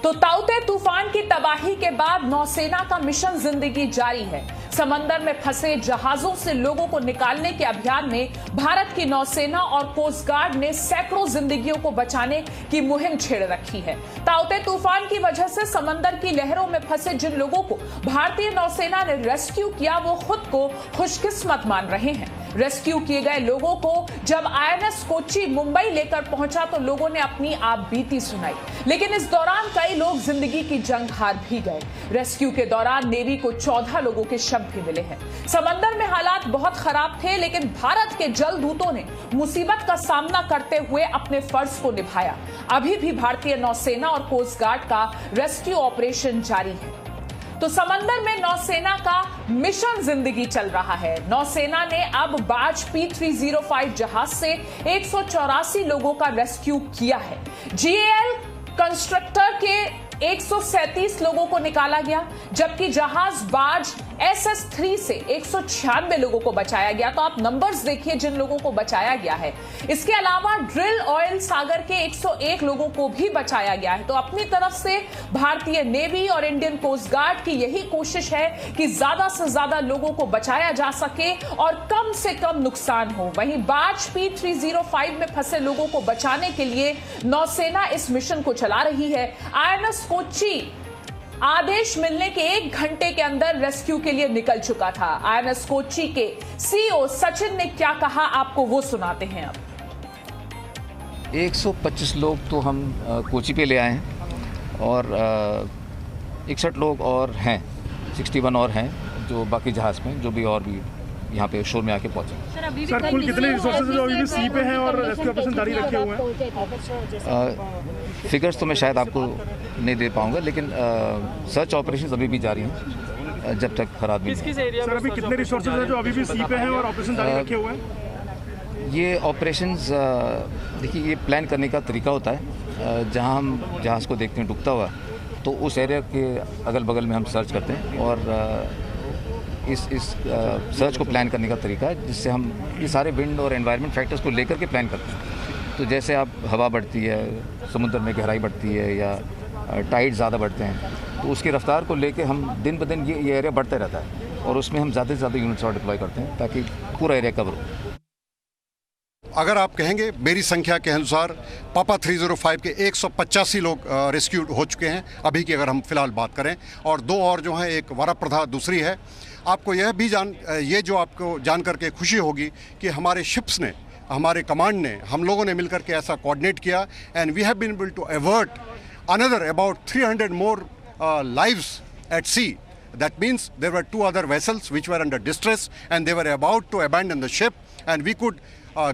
तो ताउते तूफान की तबाही के बाद नौसेना का मिशन जिंदगी जारी है। समंदर में फंसे जहाजों से लोगों को निकालने के अभियान में भारत की नौसेना और कोस्ट गार्ड ने सैकड़ों जिंदगियों को बचाने की मुहिम छेड़ रखी है। ताउते तूफान की वजह से समंदर की लहरों में फंसे जिन लोगों को भारतीय नौसेना ने रेस्क्यू किया, वो खुद को खुशकिस्मत मान रहे हैं। रेस्क्यू किए गए लोगों को जब INS कोच्चि मुंबई लेकर पहुंचा तो लोगों ने अपनी आपबीती सुनाई, लेकिन इस दौरान कई लोग जिंदगी की जंग हार भी गए। रेस्क्यू के दौरान नेवी को 14 लोगों के शव भी मिले हैं। समंदर में हालात बहुत खराब थे, लेकिन भारत के जल दूतों ने मुसीबत का सामना करते हुए अपने फर्ज को निभाया। अभी भी भारतीय नौसेना और कोस्ट गार्ड का रेस्क्यू ऑपरेशन जारी है। तो समंदर में नौसेना का मिशन जिंदगी चल रहा है। नौसेना ने अब बाज P305 जहाज से 184 लोगों का रेस्क्यू किया है। GAL कंस्ट्रक्टर के 137 लोगों को निकाला गया, जबकि जहाज बाज SS3 से 196 लोगों को बचाया गया। तो आप नंबर्स देखिए जिन लोगों को बचाया गया है। इसके अलावा ड्रिल ऑयल सागर के 101 लोगों को भी बचाया गया है। तो अपनी तरफ से भारतीय नेवी और इंडियन कोस्ट गार्ड की यही कोशिश है कि ज्यादा से ज्यादा लोगों को बचाया जा सके और कम से कम नुकसान हो। वहीं बाज P305 में फंसे लोगों को बचाने के लिए नौसेना इस मिशन को चला रही है। INS कोच्चि आदेश मिलने के 1 घंटे के अंदर रेस्क्यू के लिए निकल चुका था। INS कोच्चि के CEO सचिन ने क्या कहा, आपको वो सुनाते हैं। अब 125 लोग तो हम कोच्चि पे ले आए हैं और 61 लोग और हैं, 61 और हैं जो बाकी जहाज में, जो भी और भी यहाँ पे शोर में आके पहुंचे। सर कुल कितने रिसोर्सेज जो अभी भी सी पे हैं और रेस्क्यू ऑपरेशन जारी रखे हुए हैं? फिगर्स तो मैं शायद आपको नहीं दे पाऊंगा, लेकिन सर्च ऑपरेशन अभी भी जारी हैं जब तक हर आदमी। सर अभी कितने रिसोर्सेज हैं जो अभी भी सी पे हैं और ऑपरेशन जारी रखे हुए हैं? ये ऑपरेशंस देखिए, ये प्लान करने का तरीका होता है। जहाँ हम जहाज़ को देखते हैं डूबता हुआ, तो उस एरिया के अगल बगल में हम सर्च करते हैं और इस सर्च को प्लान करने का तरीका है, जिससे हम ये सारे विंड और एनवायरनमेंट फैक्टर्स को लेकर के प्लान करते हैं। तो जैसे आप हवा बढ़ती है, समुद्र में गहराई बढ़ती है या टाइड ज़्यादा बढ़ते हैं, तो उसकी रफ्तार को लेके हम दिन ब दिन ये एरिया बढ़ता रहता है और उसमें हम ज़्यादा से ज़्यादा यूनिट्स और डिप्लॉय करते हैं ताकि पूरा एरिया कवर हो। अगर आप कहेंगे मेरी संख्या के अनुसार पापा 305 के 185 लोग रेस्क्यूड हो चुके हैं अभी की अगर हम फिलहाल बात करें, और 2 और जो हैं, एक वरप्रधा दूसरी है। आपको यह भी ये जो आपको जान करके खुशी होगी कि हमारे शिप्स ने, हमारे कमांड ने, हम लोगों ने मिलकर के ऐसा कोऑर्डिनेट किया and we have been able to avert another about 300 more lives at sea. That means there were 2 other vessels which were under distress and they were about to abandon the ship, and we could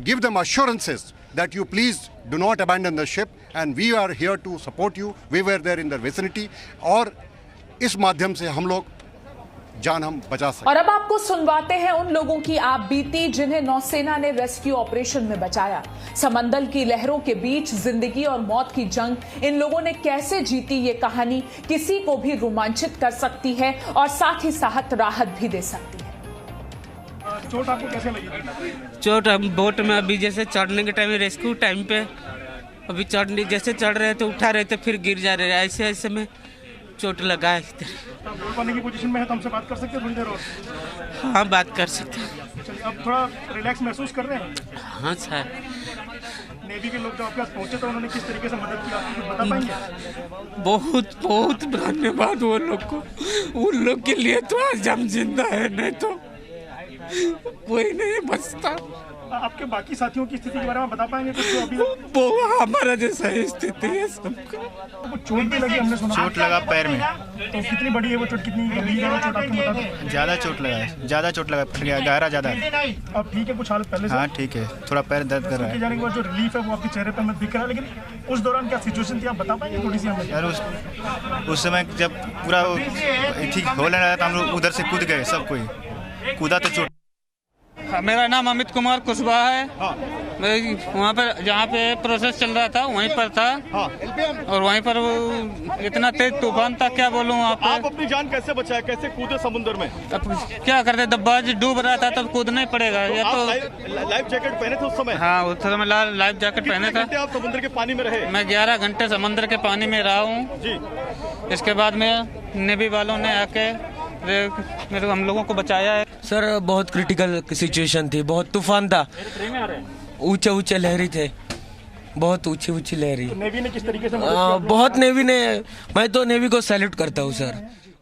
give them assurances that you please do not abandon the ship and we are here to support you. We were there in the vicinity और इस माध्यम से हम लोग जान हम बचा सकते। और अब आपको सुनवाते हैं उन लोगों की आप बीती जिन्हें नौसेना ने रेस्क्यू ऑपरेशन में बचाया। समंदर की लहरों के बीच जिंदगी और मौत की जंग इन लोगों ने कैसे जीती, ये कहानी किसी को भी रोमांचित कर सकती है और साथ ही साथ राहत भी दे सकती है। चोट आपको कैसे लगी? चोट हम बोट में अभी जैसे चढ़ने के टाइम, रेस्क्यू टाइम पे अभी चढ़ने जैसे चढ़ रहे थे, उठा रहे थे, फिर गिर जा रहे, ऐसे ऐसे में चोट लगा है। बोल पाने की पोजीशन में है तो हमसे बात कर सकते हैं थोड़ी देर और? हाँ, बात कर सकते हैं। चलिए, अब थोड़ा रिलैक्स महसूस कर रहे हैं? हाँ सर। नेवी के लोग जो आपके पास पहुंचे तो उन्होंने किस तरीके से मदद की, आप कुछ बता पाएंगे? बहुत बहुत धन्यवाद वो लोग को। उन लोग के लिए तो आज हम जिंदा है, नहीं तो कोई नहीं बचता। आपके बाकी साथियों की स्थिति के बारे में बता पाएंगे कुछ? जो अभी वो हमारा जैसा ही स्थिति है सबका। वो चोट भी लगी, हमने सुना। चोट लगा पैर में। तो कितनी बड़ी है वो चोट, कितनी गंभीर है वो चोट, आपको बता दें? ज़्यादा चोट लगा है, ज़्यादा चोट लगा, गहरा ज़्यादा है। अब ठीक है कुछ हालत पहले से? हाँ ठीक है, थोड़ा पैर दर्द कर रहा है। जाने के बाद जो रिलीफ है वो आपके चेहरे पर हमें दिख रहा है, लेकिन उस दौरान क्या सिचुएशन थी आप बता पाएंगे थोड़ी सी हमें? यार उस समय जब पूरा ठीक हो रहा था, हम लोग उधर से कूद गए, सब कोई कूदा तो चोट। मेरा नाम अमित कुमार कुशवाहा है। वहाँ पर जहाँ पे प्रोसेस चल रहा था वहीं पर था। हाँ। और वहीं पर वो इतना तेज तूफान था, क्या बोलूँ वहाँ पे। आप अपनी जान कैसे बचाए, कैसे कूदे समुद्र में? अब क्या करते, दब्बाज डूब रहा था तब कूदना ही पड़ेगा। या तो लाइफ जैकेट पहने थे उस समय? हाँ, उस समय लाइफ जैकेट पहने था। आप समुद्र के पानी में रहे? मैं 11 घंटे समुद्र के पानी में रहा हूँ जी। इसके बाद में नेवी वालों ने आके मेरे हम लोगों को बचाया है। सर बहुत क्रिटिकल सिचुएशन थी, बहुत तूफान था, ऊंचे ऊंचे लहरी थे, बहुत ऊंची ऊंची लहरी। नेवी ने किस तरीके से मदद की? बहुत नेवी ने, मैं तो नेवी को सैल्यूट करता हूँ सर।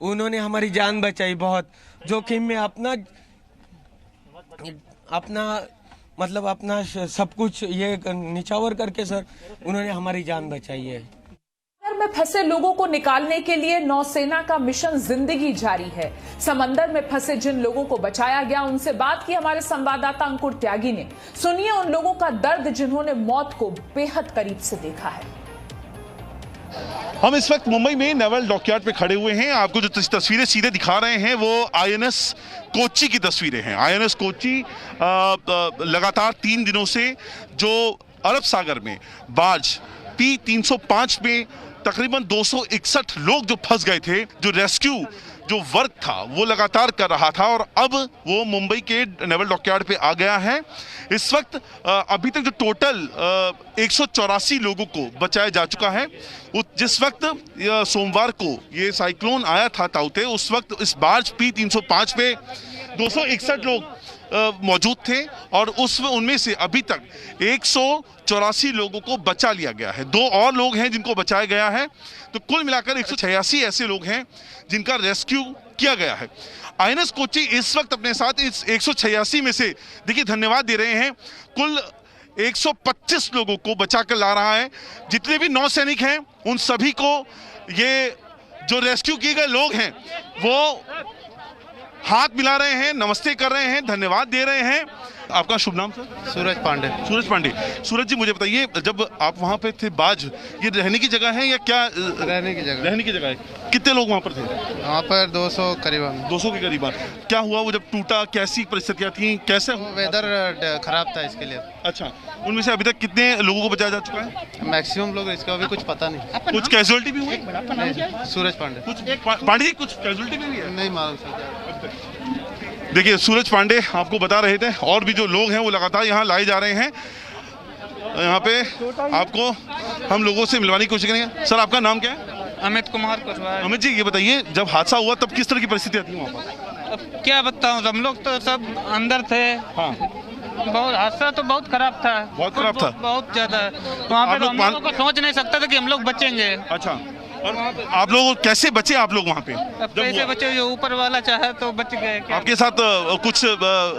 उन्होंने हमारी जान बचाई, बहुत जोखिम में अपना सब कुछ ये निछावर करके सर उन्होंने हमारी जान बचाई है। समंदर में फंसे लोगों को निकालने के लिए नौसेना का मिशन जिंदगी जारी है। समंदर में फंसे जिन लोगों को बचाया गया उनसे बात की हमारे संवाददाता अंकुर त्यागी ने। सुनिए उन लोगों का दर्द जिन्होंने मौत को बेहद करीब से देखा है। हम इस वक्त मुंबई में नेवल डॉकयार्ड पे खड़े हुए हैं। आपको जो तस्वीरें सीधे दिखा रहे हैं वो आईएनएस कोच्चि की तस्वीरें हैं। आईएनएस कोच्चि लगातार 3 दिनों से जो अरब सागर में बार्ज P-305 में तकरीबन 261 लोग जो फंस गए थे, जो रेस्क्यू जो वर्क था वो लगातार कर रहा था और अब वो मुंबई के नेवल डॉकयार्ड पे आ गया है। इस वक्त अभी तक जो टोटल 184 लोगों को बचाया जा चुका है। जिस वक्त सोमवार को ये साइक्लोन आया था ताउते, उस वक्त इस बार्ज P-305 पे 261 लोग मौजूद थे और उनमें से अभी तक 184 लोगों को बचा लिया गया है। 2 और लोग हैं जिनको बचाया गया है, तो कुल मिलाकर 186 ऐसे लोग हैं जिनका रेस्क्यू किया गया है। आईएनएस कोच्चि इस वक्त अपने साथ इस 186 में से देखिए धन्यवाद दे रहे हैं, कुल 125 लोगों को बचा कर ला रहा है। जितने भी नौसैनिक हैं उन सभी को ये जो रेस्क्यू किए गए लोग हैं वो हाथ मिला रहे हैं, नमस्ते कर रहे हैं, धन्यवाद दे रहे हैं। आपका शुभ नाम सर? सूरज पांडे। सूरज पांडे। सूरज जी मुझे बताइए, जब आप वहाँ पे थे बाज, ये रहने की जगह है या क्या? रहने की जगह। रहने की जगह है। कितने लोग वहाँ पर थे? वहाँ पर 200 करीबन। 200 के करीबन। क्या हुआ वो जब टूटा, कैसी परिस्थितियाँ थी, कैसे? वेदर खराब था इसके लिए। अच्छा, उनमें से अभी तक कितने लोगों को बचाया जा चुका है? मैक्सिमम लोग, इसका अभी कुछ पता नहीं। कुछ कैजुअलिटी भी हुई? सूरज पांडे। कुछ पांडे जी कुछ कैजुअलिटी भी हुई है? नहीं मालूम सर। देखिए सूरज पांडे आपको बता रहे थे, और भी जो लोग हैं वो लगातार यहाँ लाए जा रहे हैं। यहाँ पे आपको हम लोगों से मिलवाने की कोशिश करेंगे। सर आपका नाम क्या है? अमित कुमार कुशवाहा। अमित जी ये बताइए, जब हादसा हुआ तब किस तरह की परिस्थितियाँ थी वहाँ पर? अब क्या बताऊँ, हम लोग तो सब अंदर थे। हाँ, बहुत हादसा तो बहुत खराब था। बहुत खराब था? बहुत ज्यादा। वहाँ पे हम लोगों को सोच नहीं सकता था कि हम लोग बचेंगे। अच्छा, और आप लोग कैसे बचे? आप लोग वहाँ पे अब कैसे बचे? जो ऊपर वाला चाहे तो बच गए। आपके साथ कुछ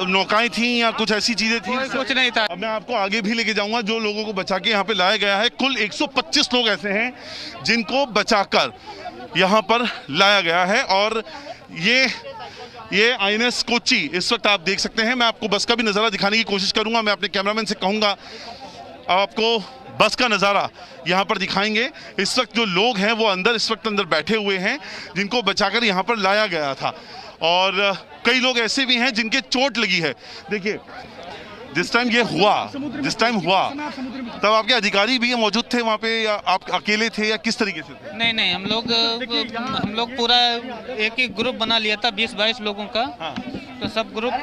नौकाएं थी या कुछ ऐसी चीजें थी? कुछ नहीं था। अब मैं आपको आगे भी लेके जाऊंगा। जो लोगों को बचा के यहाँ पे लाया गया है, कुल 125 लोग ऐसे हैं जिनको बचाकर यहाँ पर लाया गया है। और ये आईएनएस कोच्चि इस वक्त आप देख सकते हैं। मैं आपको बस का भी नज़ारा दिखाने की कोशिश करूंगा। मैं अपने कैमरामैन से कहूँगा आपको बस का नज़ारा यहाँ पर दिखाएंगे। इस वक्त जो लोग हैं वो इस वक्त अंदर बैठे हुए हैं जिनको बचाकर यहाँ पर लाया गया था। और कई लोग ऐसे भी हैं जिनके चोट लगी है। देखिए जिस टाइम हुआ तब आपके अधिकारी भी मौजूद थे वहाँ पे, या आप अकेले थे या किस तरीके से थे? नहीं, हम लोग पूरा एक ही ग्रुप बना लिया था, 20-22 लोगों का। हाँ। तो सब ग्रुप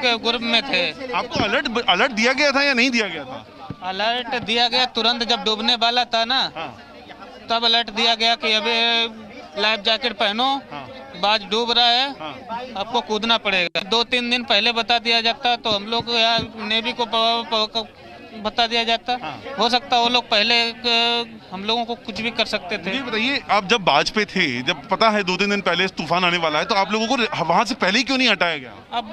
में थे। आपको अलर्ट दिया गया था या नहीं दिया गया था? अलर्ट दिया गया तुरंत जब डूबने वाला था ना। हाँ। तब अलर्ट दिया गया कि अभी लाइफ जैकेट पहनो। हाँ। बाज डूब रहा है। हाँ। आपको कूदना पड़ेगा। 2-3 दिन पहले बता दिया जाता तो हम लोग यार नेवी को बता दिया जाता। हाँ। हो सकता वो लोग पहले हम लोगों को कुछ भी कर सकते थे। बताइए, आप जब बाज पे थे, जब पता है 2-3 दिन पहले तूफान आने वाला है, तो आप लोगों को वहां से पहले ही क्यों नहीं हटाया गया? अब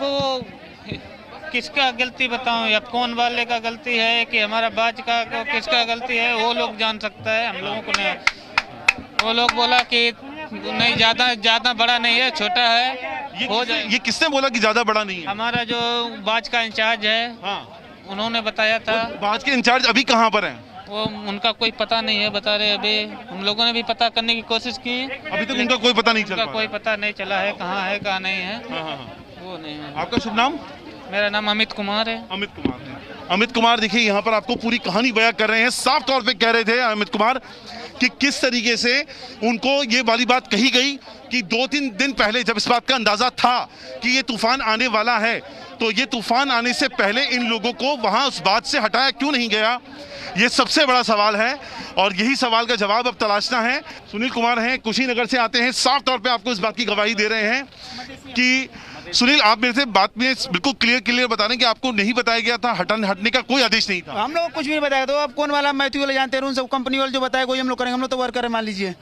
किसका गलती बताऊं, या कौन वाले का गलती है कि हमारा बाज का किसका गलती है, वो लोग जान सकता है। हम लोगों को नहीं। वो लोग बोला कि नहीं, ज्यादा बड़ा नहीं है, छोटा है, हो जाए। ये किसने बोला कि ज्यादा बड़ा नहीं है? हमारा जो बाज का इंचार्ज है। हाँ। उन्होंने बताया था। बाज के इंचार्ज अभी कहाँ पर हैं? वो उनका कोई पता नहीं है, बता रहे। अभी हम लोगों ने भी पता करने की कोशिश की, अभी तक उनका कोई पता नहीं चला। कोई पता नहीं चला है कहाँ है कहाँ नहीं है। हाँ। वो नहीं है। आपका शुभ नाम? मेरा नाम अमित कुमार है। अमित कुमार है। अमित कुमार देखिए यहाँ पर आपको पूरी कहानी बयां कर रहे हैं। साफ तौर पे कह रहे थे अमित कुमार कि किस तरीके से उनको ये वाली बात कही गई कि 2-3 दिन पहले जब इस बात का अंदाजा था कि ये तूफान आने वाला है, तो ये तूफान आने से पहले इन लोगों को वहां उस बात से हटाया क्यों नहीं गया, ये सबसे बड़ा सवाल है और यही सवाल का जवाब अब तलाशना है। सुनील कुमार हैं, कुशीनगर से आते हैं, साफ तौर पे आपको इस बात की गवाही दे रहे हैं कि सुनील आप मेरे से बात में बिल्कुल क्लियर बता रहे हैं कि आपको नहीं बताया गया था, हटने का कोई आदेश नहीं था। हम लोग कुछ भी नहीं बताया। तो अब कौन वाला मैथ्यू वाला जानते हैं, उन सब कंपनी वाले जो बताए वही हम लोग करेंगे। हम लोग तो वर्कर है, मान लीजिए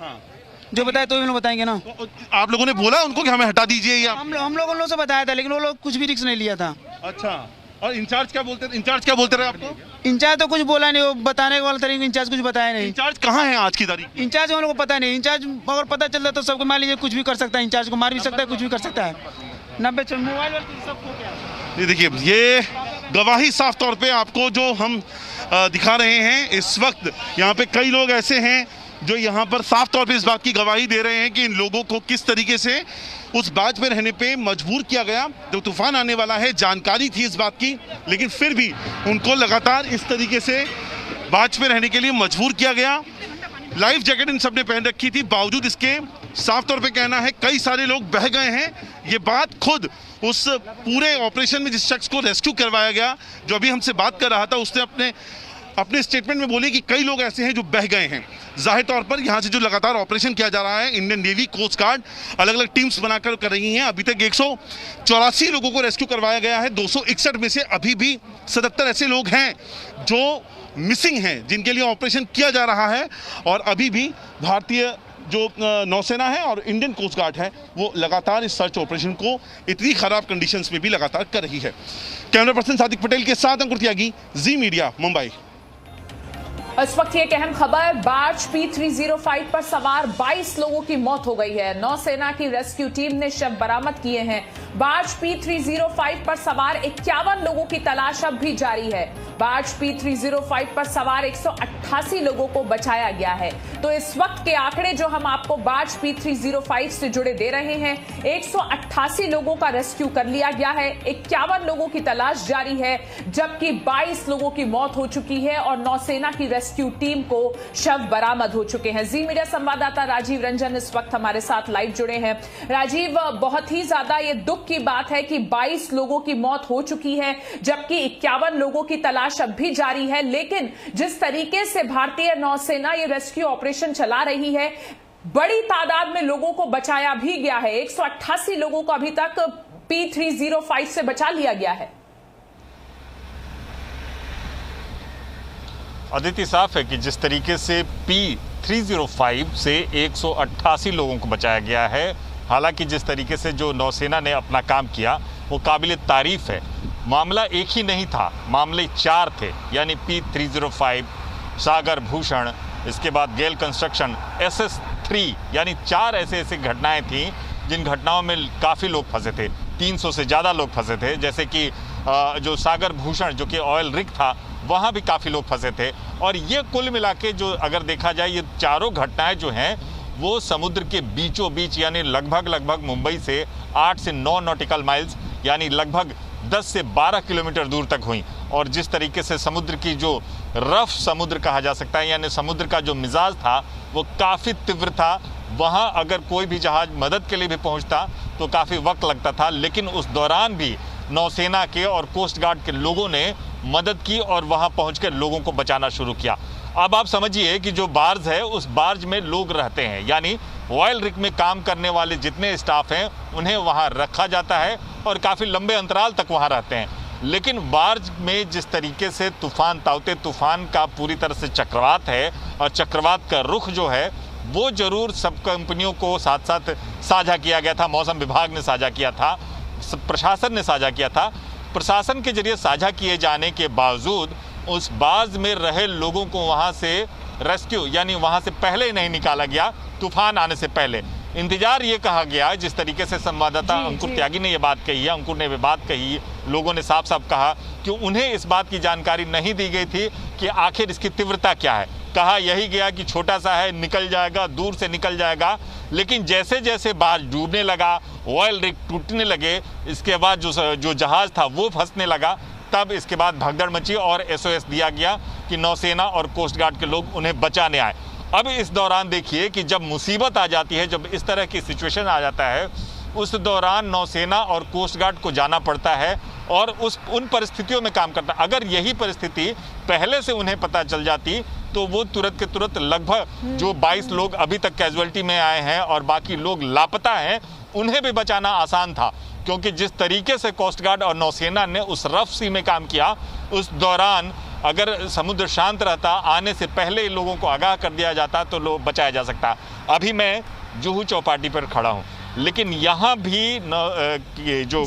जो बताए तो हम लोग बताएंगे ना। तो आप लोगों ने बोला उनको कि हमें हटा दीजिए या हम लोग उन लोगों से बताया था, लेकिन वो लोग कुछ भी रिस्क नहीं लिया था। अच्छा, और इंचार्ज क्या बोलते रहे आपको? इंचार्ज तो कुछ बोला नहीं, वो बताने वाला तरीके इंचार्ज कुछ बताया नहीं। इंचार्ज कहाँ है आज की तारीख? इंचार्ज हम लोग को पता नहीं। इंचार्ज अगर पता चलता तो सबको मान लीजिए कुछ भी कर सकता है, इंचार्ज को मार भी सकता है, कुछ भी कर सकता है। 90 मोबाइल सबको क्या, ये देखिए ये गवाही साफ तौर पे आपको जो हम दिखा रहे हैं इस वक्त। यहाँ पे कई लोग ऐसे हैं जो यहाँ पर साफ तौर पे इस बात की गवाही दे रहे हैं कि इन लोगों को किस तरीके से उस बाज में रहने पे मजबूर किया गया। जो तूफान आने वाला है जानकारी थी इस बात की, लेकिन फिर भी उनको लगातार इस तरीके से बाज में रहने के लिए मजबूर किया गया। लाइफ जैकेट इन सब ने पहन रखी थी, बावजूद इसके साफ तौर पे कहना है कई सारे लोग बह गए हैं। ये बात खुद उस पूरे ऑपरेशन में जिस शख्स को रेस्क्यू करवाया गया, जो अभी हमसे बात कर रहा था, उसने अपने स्टेटमेंट में बोले कि कई लोग ऐसे हैं जो बह गए हैं। जाहिर तौर पर यहाँ से जो लगातार ऑपरेशन किया जा रहा है, इंडियन नेवी, कोस्ट गार्ड अलग अलग टीम्स बनाकर कर रही हैं। अभी तक 184 लोगों को रेस्क्यू करवाया गया है। 261 में से अभी भी 77 ऐसे लोग हैं जो मिसिंग हैं, जिनके लिए ऑपरेशन किया जा रहा है। और अभी भी भारतीय जो नौसेना है और इंडियन कोस्ट गार्ड है वो लगातार इस सर्च ऑपरेशन को इतनी खराब कंडीशंस में भी लगातार कर रही है। कैमरा पर्सन सादिक पटेल के साथ अंकुर त्यागी, जी मीडिया, मुंबई। इस वक्त ये एक अहम खबर, बार्ज P305 पर सवार 22 लोगों की मौत हो गई है। नौसेना की रेस्क्यू टीम ने शव बरामद किए हैं। बार्ज P305 पर सवार 51 लोगों की तलाश अब भी जारी है। बार्ज P305 पर सवार 188 लोगों को बचाया गया है। तो इस वक्त के आंकड़े जो हम आपको बार्ज P305 से जुड़े दे रहे हैं, 188 लोगों का रेस्क्यू कर लिया गया है, 51 लोगों की तलाश जारी है, जबकि 22 लोगों की मौत हो चुकी है और नौसेना की रेस्क्यू टीम को शव बरामद हो चुके हैं। जी मीडिया संवाददाता राजीव रंजन इस वक्त हमारे साथ लाइव जुड़े हैं। राजीव, बहुत ही ज्यादा ये दुख की बात है कि 22 लोगों की मौत हो चुकी है, जबकि 51 लोगों की तलाश अब भी जारी है। लेकिन जिस तरीके से भारतीय नौसेना ये रेस्क्यू ऑपरेशन चला रही है, बड़ी तादाद में लोगों को बचाया भी गया है। 188 लोगों को अभी तक P305 से बचा लिया गया है। अदिति, साफ है कि जिस तरीके से P305 से 188 लोगों को बचाया गया है, हालांकि जिस तरीके से जो नौसेना ने अपना काम किया वो काबिल तारीफ है। मामला एक ही नहीं था, मामले 4 थे, यानी P305, सागर भूषण, इसके बाद गेल कंस्ट्रक्शन, SS3, यानी 4 ऐसे घटनाएं थीं जिन घटनाओं में काफ़ी लोग फंसे थे। 300 से ज़्यादा लोग फंसे थे। जैसे कि जो सागर भूषण जो कि ऑयल रिग था, वहाँ भी काफ़ी लोग फंसे थे। और ये कुल मिला के जो अगर देखा जाए, ये चारों घटनाएं जो हैं वो समुद्र के बीचों बीच, यानी लगभग मुंबई से 8 से 9 नॉटिकल माइल्स, यानी लगभग 10 से 12 किलोमीटर दूर तक हुई। और जिस तरीके से समुद्र की जो रफ समुद्र कहा जा सकता है, यानी समुद्र का जो मिजाज था वो काफ़ी तीव्र था। वहाँ अगर कोई भी जहाज मदद के लिए भी पहुँचता तो काफ़ी वक्त लगता था, लेकिन उस दौरान भी नौसेना के और कोस्ट गार्ड के लोगों ने मदद की और वहाँ पहुँचकर लोगों को बचाना शुरू किया। अब आप समझिए कि जो बार्ज है उस बार्ज में लोग रहते हैं, यानी ऑयल रिग में काम करने वाले जितने स्टाफ हैं उन्हें वहाँ रखा जाता है और काफ़ी लंबे अंतराल तक वहाँ रहते हैं। लेकिन बार्ज में जिस तरीके से ताउते तूफान का पूरी तरह से चक्रवात है, और चक्रवात का रुख जो है वो जरूर सब कंपनियों को साथ साथ साझा किया गया था। मौसम विभाग ने साझा किया था, प्रशासन ने साझा किया था। प्रशासन के जरिए साझा किए जाने के बावजूद उस बाज में रहे लोगों को वहाँ से रेस्क्यू, यानी वहाँ से पहले ही नहीं निकाला गया, तूफान आने से पहले इंतजार ये कहा गया। जिस तरीके से संवाददाता अंकुर त्यागी ने ये बात कही है, अंकुर ने ये बात कही, लोगों ने साफ साफ कहा कि उन्हें इस बात की जानकारी नहीं दी गई थी कि आखिर इसकी तीव्रता क्या है। कहा यही गया कि छोटा सा है, निकल जाएगा, दूर से निकल जाएगा, लेकिन जैसे जैसे बाढ़ डूबने लगा, ऑयल रिग टूटने लगे, इसके बाद जो जहाज था वो फंसने लगा, तब इसके बाद भगदड़ मची और SOS दिया गया कि नौसेना और कोस्ट गार्ड के लोग उन्हें बचाने आए। अब इस दौरान देखिए कि जब मुसीबत आ जाती है, जब इस तरह की सिचुएशन आ जाता है, उस दौरान नौसेना और कोस्ट गार्ड को जाना पड़ता है और उन परिस्थितियों में काम करता है। अगर यही परिस्थिति पहले से उन्हें पता चल जाती तो वो तुरंत के तुरंत लगभग जो 22 लोग अभी तक कैजुअल्टी में आए हैं और बाकी लोग लापता हैं, उन्हें भी बचाना आसान था, क्योंकि जिस तरीके से कोस्ट गार्ड और नौसेना ने उस रफ सी में काम किया, उस दौरान अगर समुद्र शांत रहता, आने से पहले लोगों को आगाह कर दिया जाता तो लोग बचाया जा सकता। अभी मैं जुहू चौपाटी पर खड़ा हूँ, लेकिन यहाँ भी जो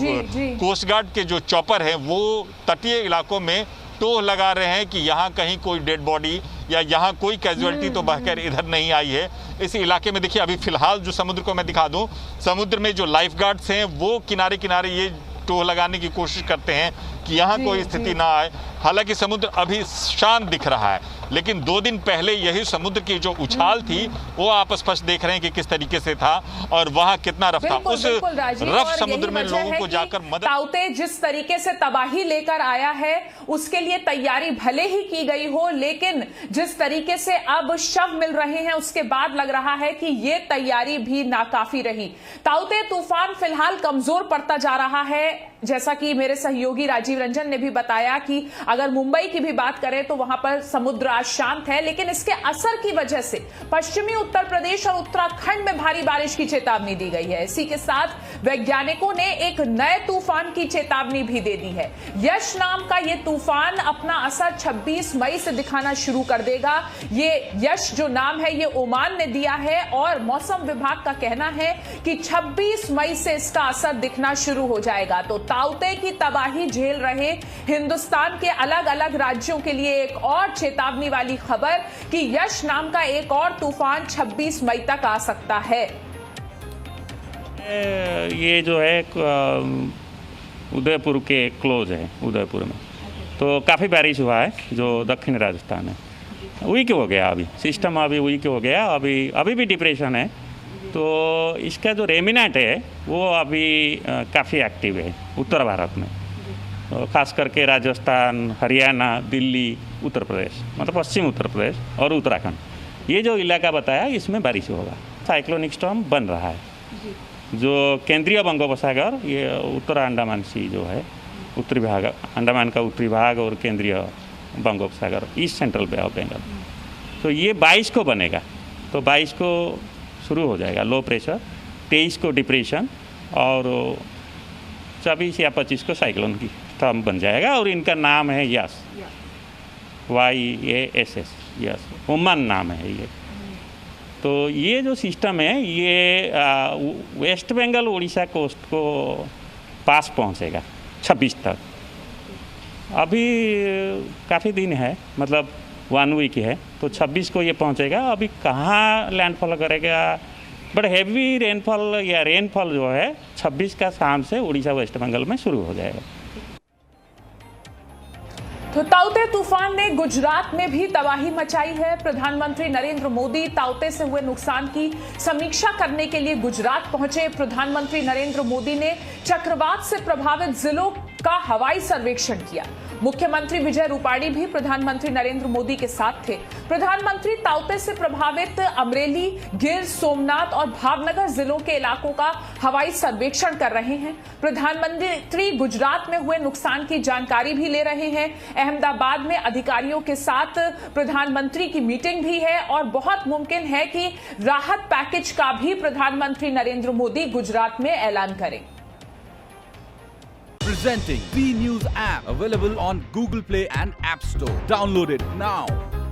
कोस्ट गार्ड के जो चॉपर हैं वो तटीय इलाकों में टोह लगा रहे हैं कि यहाँ कहीं कोई डेड बॉडी या यहाँ कोई कैजुअल्टी तो बहकर इधर नहीं आई है। इस इलाके में देखिए, अभी फिलहाल जो समुद्र को मैं दिखा दूं, समुद्र में जो लाइफ गार्ड्स हैं वो किनारे किनारे ये टोह लगाने की कोशिश करते हैं कि यहाँ कोई स्थिति ना आए। हालांकि समुद्र अभी शांत दिख रहा है, लेकिन 2 दिन पहले यही समुद्र की जो उछाल थी वो आप स्पष्ट देख रहे हैं कि किस तरीके से था और वहाँ कितना रफ था। उस रफ समुद्र में लोगों को जाकर मदद, ताउते जिस तरीके से तबाही लेकर आया है उसके लिए तैयारी भले ही की गई हो, लेकिन जिस तरीके से अब शव मिल रहे हैं उसके बाद लग रहा है कि ये तैयारी भी नाकाफी रही। ताउते तूफान फिलहाल कमजोर पड़ता जा रहा है, जैसा कि मेरे सहयोगी राजीव रंजन ने भी बताया कि अगर मुंबई की भी बात करें तो वहां पर समुद्र आज शांत है, लेकिन इसके असर की वजह से पश्चिमी उत्तर प्रदेश और उत्तराखंड में भारी बारिश की चेतावनी दी गई है। इसी के साथ वैज्ञानिकों ने एक नए तूफान की चेतावनी भी दे दी है। यश नाम का ये तूफान अपना असर 26 मई से दिखाना शुरू कर देगा। ये यश जो नाम है ये ओमान ने दिया है और मौसम विभाग का कहना है कि 26 मई से इसका असर दिखना शुरू हो जाएगा। तो ताउते की तबाही झेल रहे हिंदुस्तान के अलग अलग राज्यों के लिए एक और चेतावनी वाली खबर कि यश नाम का एक और तूफान 26 मई तक आ सकता है। ये जो है उदयपुर के क्लोज है, उदयपुर में तो काफ़ी बारिश हुआ है, जो दक्षिण राजस्थान है। वीक हो गया, अभी सिस्टम अभी वीक हो गया, अभी भी डिप्रेशन है। तो इसका जो रेमिनेंट है वो अभी काफ़ी एक्टिव है उत्तर भारत में, तो खास करके राजस्थान, हरियाणा, दिल्ली, उत्तर प्रदेश, मतलब पश्चिम उत्तर प्रदेश और उत्तराखंड, ये जो इलाका बताया इसमें बारिश होगा। साइक्लोनिक स्टॉर्म बन रहा है, जो केंद्रीय बंगोपसागर, ये उत्तर अंडमान सी जो है, उत्तरी भाग, अंडमान का उत्तरी भाग और केंद्रीय बंगोपसागर, east central bay of Bengal, तो ये 22 को बनेगा। तो 22 को शुरू हो जाएगा लो प्रेशर, 23 को डिप्रेशन और 24 या 25 को साइक्लोन की स्टॉर्म बन जाएगा। और इनका नाम है यस, YASS, यस, ओमान नाम है ये। तो ये जो सिस्टम है ये वेस्ट बंगाल उड़ीसा कोस्ट को पास पहुंचेगा 26 तक। अभी काफ़ी दिन है, मतलब 1 वीक है, तो 26 को ये पहुंचेगा। अभी कहाँ लैंडफॉल करेगा, बट हैवी रेनफॉल या रेनफॉल जो है 26 का शाम से उड़ीसा वेस्ट बंगाल में शुरू हो जाएगा। तो ताउते तूफान ने गुजरात में भी तबाही मचाई है। प्रधानमंत्री नरेंद्र मोदी ताउते से हुए नुकसान की समीक्षा करने के लिए गुजरात पहुंचे। प्रधानमंत्री नरेंद्र मोदी ने चक्रवात से प्रभावित जिलों का हवाई सर्वेक्षण किया। मुख्यमंत्री विजय रूपाणी भी प्रधानमंत्री नरेंद्र मोदी के साथ थे। प्रधानमंत्री ताउते से प्रभावित अमरेली, गिर सोमनाथ और भावनगर जिलों के इलाकों का हवाई सर्वेक्षण कर रहे हैं। प्रधानमंत्री गुजरात में हुए नुकसान की जानकारी भी ले रहे हैं। अहमदाबाद में अधिकारियों के साथ प्रधानमंत्री की मीटिंग भी है और बहुत मुमकिन है कि राहत पैकेज का भी प्रधानमंत्री नरेंद्र मोदी गुजरात में ऐलान करें। Presenting B News app, available on Google Play and App Store. Download it now.